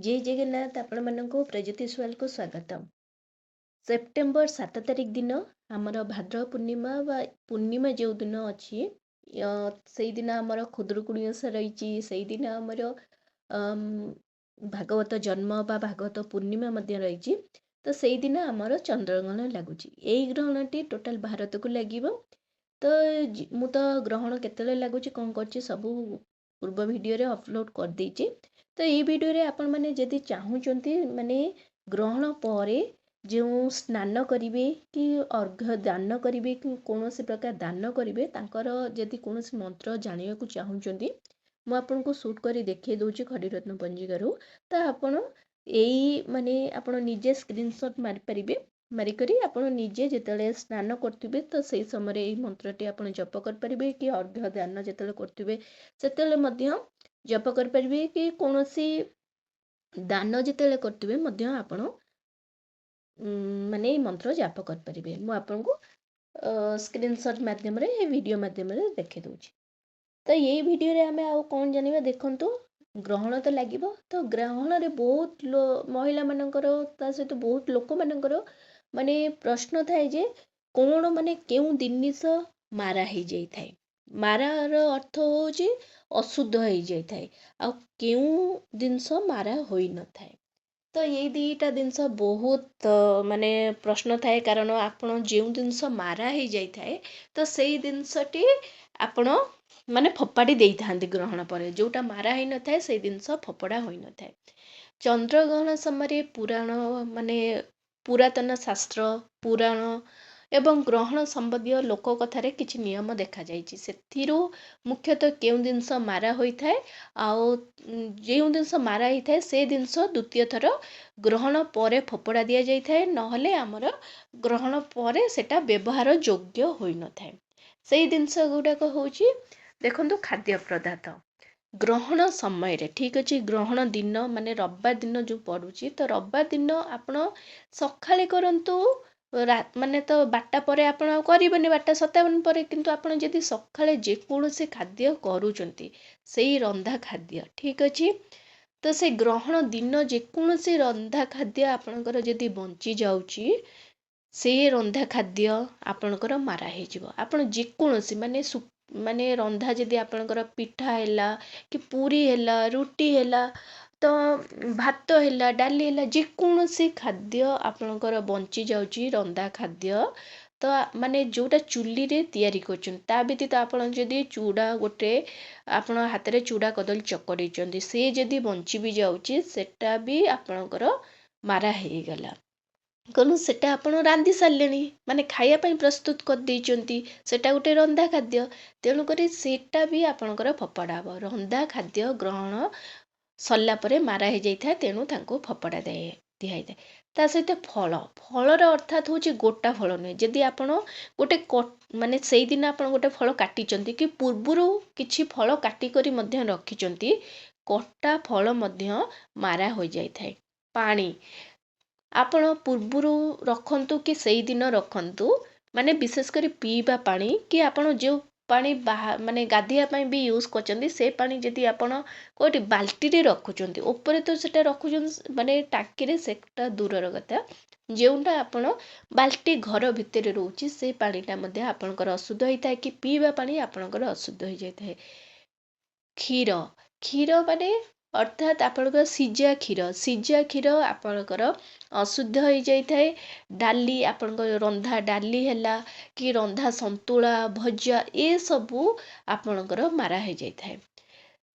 जय जगन्नाथ आपण मानक प्रज्योति स्वाल को स्वागतम। सेप्टेम्बर 7 तारिख दिन आमर भाद्र पूर्णिमा पूर्णिमा जो दिन अच्छी से दिन आमर खुदुरुकुणी ओषा रही से दिन आमर भागवत जन्म बा भागवत पूर्णिमा रही। तो से दिन आमर चंद्रग्रहण लगुच यही ग्रहण टी टोटाल भारत को लगे। तो मु तो ग्रहण केतले लगुच कौन कर सबू पूर्व वीडियो अपलोड कर देची। तो ये वीडियो रे आपण माने जदि चाहूचंती माने ग्रहण पर जो स्नान करिवे कि अर्घ्य दान करिवे कि कौनसी प्रकार दान करिवे तांकर जदि कौनसी मंत्र जानिया को चाहूचंती मु आपन को शूट करी देखे दोची खड़ीरत्न पंजिकारु। तो आपण एई माने आपण निजे स्क्रीनशॉट मारि परिबे मारिकरी आपण निजे जेतले स्नान करथिबे तो सही समय एई मंत्रटी आपण जप कर परिबे कि अर्घ्य दान जेतले करथिबे सेतले मध्य जप कर परिबे कि कौनसी दान जिते करेंगे आपण माने मंत्र जाप कर परिबे। मु आपन को स्क्रीनशॉट माध्यम रे वीडियो माध्यम रे देखे दूची। तो यही वीडियो रे हमें आउ कौन जानिबा देखंतु ग्रहण तो लागिबो। तो ग्रहण रे बहुत महिला मानकर ता सहित बहुत लोक मानकर माने प्रश्न थाए जे कौन माने केउ जिनिस मारा ही जाई थाए। मारार अर्थ होची अशुद्ध हो जाई थाए आ केउ जिनस मारा होई न थाए। तो ये दीटा जिनस बहुत माने प्रश्न थाए कारण आपण जेउ जिनस मारा हो जाई थाए तो सेई जिनसटी आपण माने फपाड़ी देई थांती ग्रहण पर जोटा मारा होई न थाए सेई जिनस फपड़ा होई न थाए। चंद्रग्रहण समय पुराण माने पुरातन शास्त्र पुराण एवं ग्रहण संबंधी लोक कथार किछि नियम देखा जाइछि। सेथिरु मुख्यतः केउ जिनस मारा होई थाए आउ जेउ जिनस मारा होई थाए से जिनस द्वितीय थर ग्रहण परे फपड़ा दिया जाई थाए नहले हमर ग्रहण परे सेटा व्यवहार योग्य होई न थाए। सेई जिनस गुडाक होछि देखंतु खाद्य पदार्थ ग्रहण समय रे ठीक अछि। ग्रहण दिन माने रविवार दिन जो पड़ुछि तो रविवार दिन आपण सखाळे करंतु माने तो बारटा पर आपण करिबेनी 12:57 पर किंतु आपण जदि सखाळे जे कोनोसी खाद्य करूचंती सेई रंधा खाद्य ठीक अछि। तो से ग्रहण दिन जे कोनोसी रंधा खाद्य आपणकर जदि बंची जाउची से रंधा खाद्य आपणकर मारा हे जिवो। आपण जे कोनोसी माने माने रंधा जदि आपणकर पिठा हैला कि पूरी हैला रुटी हैला तो भात हैला डाली हैला जे कोनोसी खाद्य आपणकर बंची जाउची रंधा खाद्य तो माने जोटा चुली रे तयारी करछन ता व्यतीत आपण जदि चूड़ा गोटे आपण हाथ रे चूड़ा कदली चकड़ीचंती से जदि बंची भी जाउची सेटा भी आपणकर मारा हे गला कनु सेटा आपण रांधी सारलेनी माने खाया पई प्रस्तुत कर देइचंती सेटा गोटे रंधा खाद्य तेणु करी सेटा भी आपणकर फपड़ा हबो। रंधा खाद्य ग्रहण सरला परे मारा हे जाई था तेणु तांको फपड़ा दिया जाए। ता सहित फल फलर अर्थात होची गोटा फल नुहे जदि आपण गोटे माने सेई दिन आपण गोटे फल काटिचंती कि पूर्वरु किछि फल काटी करी मध्य रखिचंती कटा फल मध्य मारा हो जाई थाए। पानी आपण पूर्वरु रखंतु कि सेई दिन रखंतु माने विशेष करी पीबा पानी कि आपण जो पानी माने गाधिया पाई भी यूज करचंती से पानी जदि आपण कोटी बाल्टी रे रखुचंती ऊपर तो सेटा रखुचंती माने टाकी रे सेटा दूरर कथा जेउटा आपण बाल्टी घर भितर रहउची से पानीटा मध्ये आपणकर अशुद्ध होइता कि पीबा पानी आपणकर अशुद्ध हो जाय थाए। क्षीर क्षीर माने अर्थात आपणकर सिजा क्षीर आपणकर अशुद्ध हो जाय थाए। डाली आपणकर रंधा डाली हैला कि रंधा संतुला भजा ए सबू आपणकर मारा हो जाय थाए।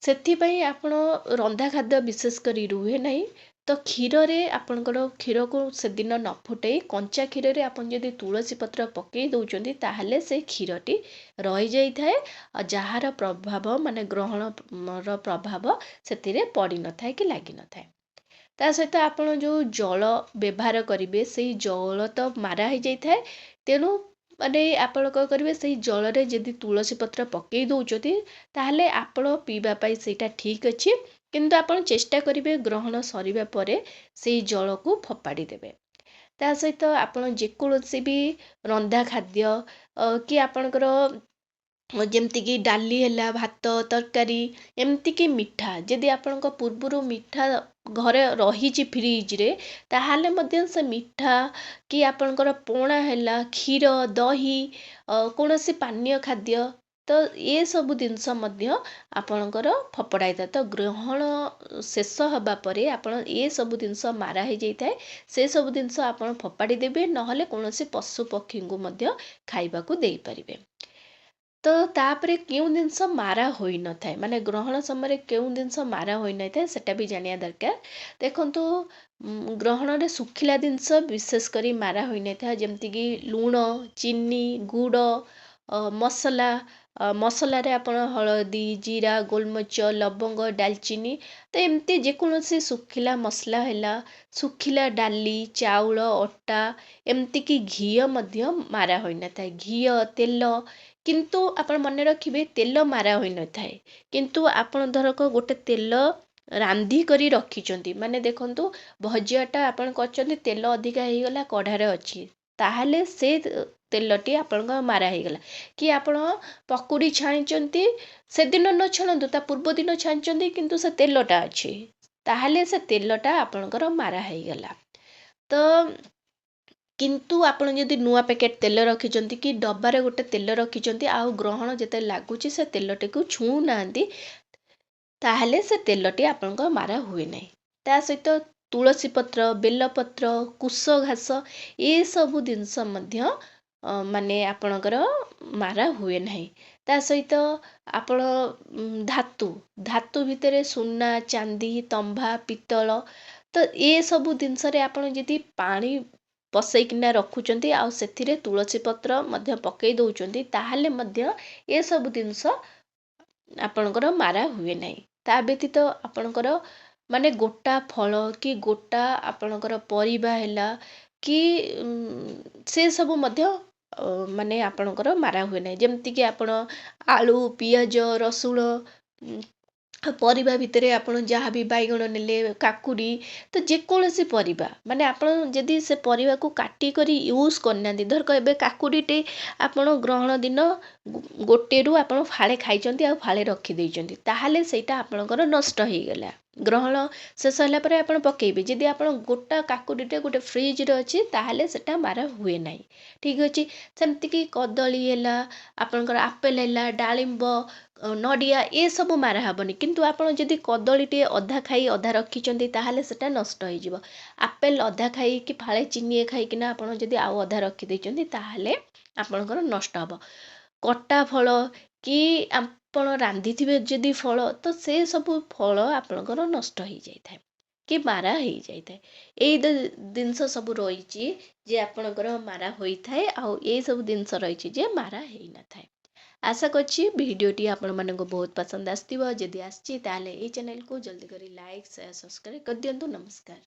सेथि पई आपण रंधा खाद्य विशेष करी रुहे नहीं तो क्षीर रे आपणकर क्षीर को से दिन न फुटई कंचा क्षीर रे आपण जदि तुलसी पत्र पकई दउचंती ताहले से क्षीरटी रही जाई थाए आ जहार प्रभाव माने ग्रहण र प्रभाव सेतिरे पड़ी न थाए कि लागी न थाए। ता सहित आपण जो जल व्यवहार करिवे से जल तो मारा हो जाई थाए तेणु माने आपण को करिवे से जल रे जदि तुलसी पत्र पकई दउचंती ताहले आपण पीबा पाई सेटा ठीक अछि किंतु आपण चेष्टा करिवे ग्रहण सरीबा परे से जल को फपाड़ी देबे। ता सहित आपण जे कोनोसी भी रंधा खाद्य कि आपणकर ଯେମିତିକି ଡାଲି ହେଲା, ଭାତ, ତରକାରୀ, ଏମିତିକି ମିଠା ଯଦି ଆପଣଙ୍କ ପୂର୍ବରୁ ମିଠା ଘରେ ରହିଛି ଫ୍ରିଜରେ, ତାହେଲେ ମଧ୍ୟ ସେ ମିଠା କି ଆପଣଙ୍କର ପଣା ହେଲା, କ୍ଷୀର, ଦହି, କୌଣସି ପାନୀୟ ଖାଦ୍ୟ, ତ ଏସବୁ ଜିନିଷ ମଧ୍ୟ ଆପଣଙ୍କର ଫୋପଡ଼ା ହେଇଥାଏ। ତ ଗ୍ରହଣ ଶେଷ ହେବା ପରେ ଆପଣ ଏସବୁ ଜିନିଷ ମାରା ହେଇଯାଇଥାଏ, ସେସବୁ ଜିନିଷ ଆପଣ ଫୋପାଡ଼ି ଦେବେ, ନହେଲେ କୌଣସି ପଶୁ ପକ୍ଷୀଙ୍କୁ ମଧ୍ୟ ଖାଇବାକୁ ଦେଇପାରିବେ। ତ ତାପରେ କେଉଁ ଜିନିଷ ମାରା ହୋଇନଥାଏ, ମାନେ ଗ୍ରହଣ ସମୟରେ କେଉଁ ଜିନିଷ ମାରା ହୋଇନଥାଏ ସେଟା ବି ଜାଣିବା ଦରକାର। ଦେଖନ୍ତୁ, ଗ୍ରହଣରେ ଶୁଖିଲା ଜିନିଷ ବିଶେଷ କରି ମାରା ହୋଇନଥାଏ, ଯେମିତିକି ଲୁଣ, ଚିନି, ଗୁଡ଼, ମସଲା। ମସଲାରେ ଆପଣ ହଳଦୀ, ଜିରା, ଗୋଲମରିଚ, ଲବଙ୍ଗ, ଡାଲଚିନି, ତ ଏମିତି ଯେକୌଣସି ଶୁଖିଲା ମସଲା ହେଲା, ଶୁଖିଲା ଡାଲି, ଚାଉଳ, ଅଟା, ଏମିତିକି ଘିଅ ମଧ୍ୟ ମାରା ହୋଇନଥାଏ। ଘିଅ, ତେଲ, କିନ୍ତୁ ଆପଣ ମନେ ରଖିବେ ତେଲ ମାରା ହୋଇନଥାଏ। କିନ୍ତୁ ଆପଣ ଧରକ ଗୋଟେ ତେଲ ରାନ୍ଧି କରି ରଖିଛନ୍ତି, ମାନେ ଦେଖନ୍ତୁ ଭଜିଆଟା ଆପଣ କରିଛନ୍ତି, ତେଲ ଅଧିକା ହେଇଗଲା, କଢ଼ାରେ ଅଛି, ତାହେଲେ ସେ ତେଲଟି ଆପଣଙ୍କ ମାରା ହେଇଗଲା। କି ଆପଣ ପକୁଡ଼ି ଛାଣିଛନ୍ତି, ସେଦିନ ନ ଛାଣନ୍ତୁ, ତା ପୂର୍ବ ଦିନ ଛାଣିଛନ୍ତି, କିନ୍ତୁ ସେ ତେଲଟା ଅଛି, ତାହେଲେ ସେ ତେଲଟା ଆପଣଙ୍କର ମାରା ହେଇଗଲା। ତ କିନ୍ତୁ ଆପଣ ଯଦି ନୂଆ ପ୍ୟାକେଟ୍ ତେଲ ରଖିଛନ୍ତି କି ଡବାରେ ଗୋଟେ ତେଲ ରଖିଛନ୍ତି, ଆଉ ଗ୍ରହଣ ଯେତେ ଲାଗୁଛି ସେ ତେଲଟିକୁ ଛୁଉଁନାହାନ୍ତି, ତାହେଲେ ସେ ତେଲଟି ଆପଣଙ୍କ ମାରା ହୁଏ ନାହିଁ। ତା ସହିତ ତୁଳସୀ ପତ୍ର, ବେଲପତ୍ର, କୁଶ ଘାସ, ଏସବୁ ଜିନିଷ ମଧ୍ୟ ମାନେ ଆପଣଙ୍କର ମାରା ହୁଏ ନାହିଁ। ତା ସହିତ ଆପଣ ଧାତୁ ଭିତରେ ସୁନା, ଚାନ୍ଦି, ତମ୍ବା, ପିତ୍ତଳ, ତ ଏସବୁ ଜିନିଷରେ ଆପଣ ଯଦି ପାଣି ପସେଇକିନା ରଖୁଛନ୍ତି ଆଉ ସେଥିରେ ତୁଳସୀ ପତ୍ର ମଧ୍ୟ ପକେଇ ଦେଉଛନ୍ତି, ତାହେଲେ ମଧ୍ୟ ଏସବୁ ଜିନିଷ ଆପଣଙ୍କର ମାରା ହୁଏ ନାହିଁ। ତା ବ୍ୟତୀତ ଆପଣଙ୍କର ମାନେ ଗୋଟା ଫଳ କି ଗୋଟା ଆପଣଙ୍କର ପରିବା ହେଲା କି ସେ ସବୁ ମଧ୍ୟ ମାନେ ଆପଣଙ୍କର ମାରା ହୁଏ ନାହିଁ। ଯେମିତିକି ଆପଣ ଆଳୁ, ପିଆଜ, ରସୁଣ, ପରିବା ଭିତରେ ଆପଣ ଯାହା ବି ବାଇଗଣ ନେଲେ, କାକୁଡ଼ି, ତ ଯେକୌଣସି ପରିବା, ମାନେ ଆପଣ ଯଦି ସେ ପରିବାକୁ କାଟି କରି ୟୁଜ୍ କରିନାହାନ୍ତି, ଧରକ ଏବେ କାକୁଡ଼ିଟେ ଆପଣ ଗ୍ରହଣ ଦିନ ଗୋଟେରୁ ଆପଣ ଫାଳେ ଖାଇଛନ୍ତି ଆଉ ଫାଳେ ରଖିଦେଇଛନ୍ତି, ତାହେଲେ ସେଇଟା ଆପଣଙ୍କର ନଷ୍ଟ ହେଇଗଲା। ଗ୍ରହଣ ଶେଷ ହେଲା ପରେ ଆପଣ ପକେଇବେ। ଯଦି ଆପଣ ଗୋଟା କାକୁଡ଼ିଟେ ଗୋଟେ ଫ୍ରିଜରେ ଅଛି, ତାହେଲେ ସେଟା ମାରା ହୁଏ ନାହିଁ। ଠିକ୍ ଅଛି। ସେମିତିକି କଦଳୀ ହେଲା, ଆପଣଙ୍କର ଆପେଲ୍ ହେଲା, ଡାଳିମ୍ବ, ନଡ଼ିଆ, ଏସବୁ ମାରା ହେବନି। କିନ୍ତୁ ଆପଣ ଯଦି କଦଳୀଟିଏ ଅଧା ଖାଇ ଅଧା ରଖିଛନ୍ତି, ତାହେଲେ ସେଟା ନଷ୍ଟ ହେଇଯିବ। ଆପେଲ୍ ଅଧା ଖାଇକି ଫାଳେ ଚିନିଏ ଖାଇକିନା ଆପଣ ଯଦି ଆଉ ଅଧା ରଖିଦେଇଛନ୍ତି, ତାହେଲେ ଆପଣଙ୍କର ନଷ୍ଟ ହେବ। କଟା ଫଳ କି ଆପଣ ରାନ୍ଧିଥିବେ ଯଦି ଫଳ, ତ ସେ ସବୁ ଫଳ ଆପଣଙ୍କର ନଷ୍ଟ ହେଇଯାଇଥାଏ କି ମାରା ହେଇଯାଇଥାଏ। ଏଇ ଜିନିଷ ସବୁ ରହିଛି ଯେ ଆପଣଙ୍କର ମାରା ହୋଇଥାଏ, ଆଉ ଏଇ ସବୁ ଜିନିଷ ରହିଛି ଯେ ମାରା ହେଇନଥାଏ। ଆଶା କରୁଛି ଭିଡ଼ିଓଟି ଆପଣମାନଙ୍କୁ ବହୁତ ପସନ୍ଦ ଆସିଥିବ। ଯଦି ଆସିଛି ତାହେଲେ ଏଇ ଚ୍ୟାନେଲକୁ ଜଲ୍ଦି କରି ଲାଇକ୍, ସେୟାର, ସବସ୍କ୍ରାଇବ୍ କରିଦିଅନ୍ତୁ। ନମସ୍କାର।